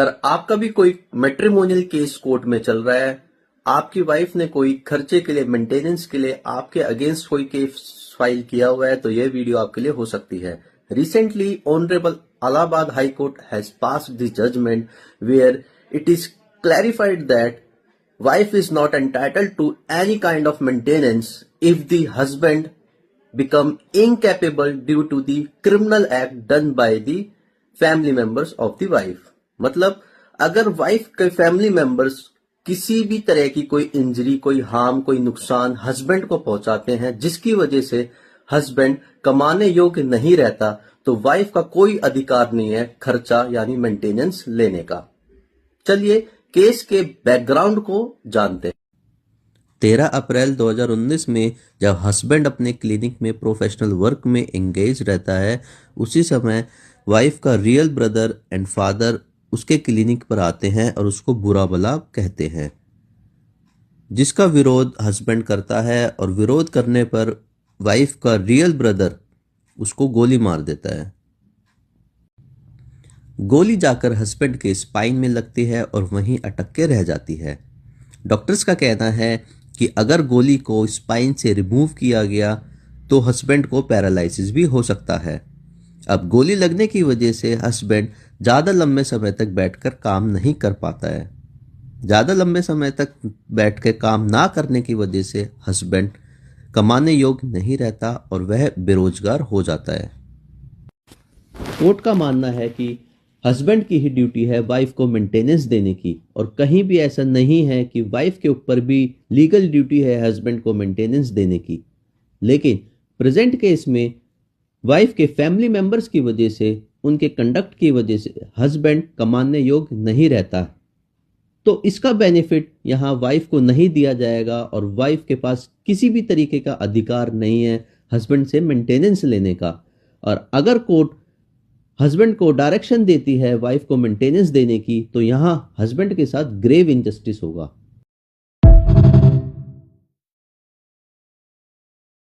अगर आपका भी कोई मैट्रिमोनियल केस कोर्ट में चल रहा है, आपकी वाइफ ने कोई खर्चे के लिए, मेंटेनेंस के लिए आपके अगेंस्ट कोई केस फाइल किया हुआ है, तो यह वीडियो आपके लिए हो सकती है। Recently honourable Allahabad High Court has passed the judgment where it is clarified that wife is not entitled to any kind of maintenance if the husband become incapable due to the criminal act done by the family members of the wife। मतलब अगर wife के family members किसी भी तरह की कोई injury, कोई harm, कोई नुकसान हस्बैंड को पहुंचाते हैं, जिसकी वजह से हस्बैंड कमाने योग्य नहीं रहता, तो वाइफ का कोई अधिकार नहीं है खर्चा यानी मेंटेनेंस लेने का। चलिए केस के बैकग्राउंड को जानते हैं। 13 अप्रैल 2019 में जब हस्बैंड अपने क्लिनिक में प्रोफेशनल वर्क में एंगेज रहता है, उसी समय वाइफ का रियल ब्रदर एंड फादर उसके क्लिनिक पर आते हैं और उसको बुरा भला कहते हैं, जिसका विरोध हस्बैंड करता है। और विरोध करने पर वाइफ का रियल ब्रदर उसको गोली मार देता है। गोली जाकर हस्बैंड के स्पाइन में लगती है और वहीं अटक के रह जाती है। डॉक्टर्स का कहना है कि अगर गोली को स्पाइन से रिमूव किया गया तो हस्बैंड को पैरालिसिस भी हो सकता है। अब गोली लगने की वजह से हस्बैंड ज़्यादा लंबे समय तक बैठकर काम नहीं कर पाता है। ज़्यादा लंबे समय तक बैठ के काम ना करने की वजह से हस्बैंड कमाने योग्य नहीं रहता और वह बेरोजगार हो जाता है। कोर्ट का मानना है कि हस्बैंड की ही ड्यूटी है वाइफ को मेंटेनेंस देने की, और कहीं भी ऐसा नहीं है कि वाइफ के ऊपर भी लीगल ड्यूटी है हस्बैंड को मेंटेनेंस देने की। लेकिन प्रेजेंट केस में वाइफ के फैमिली मेंबर्स की वजह से, उनके कंडक्ट की वजह से हस्बैंड कमाने योग्य नहीं रहता, तो इसका बेनिफिट यहाँ वाइफ को नहीं दिया जाएगा और वाइफ के पास किसी भी तरीके का अधिकार नहीं है हस्बैंड से मेंटेनेंस लेने का। और अगर कोर्ट हस्बैंड को डायरेक्शन देती है वाइफ को मेंटेनेंस देने की, तो यहाँ हस्बैंड के साथ ग्रेव इनजस्टिस होगा।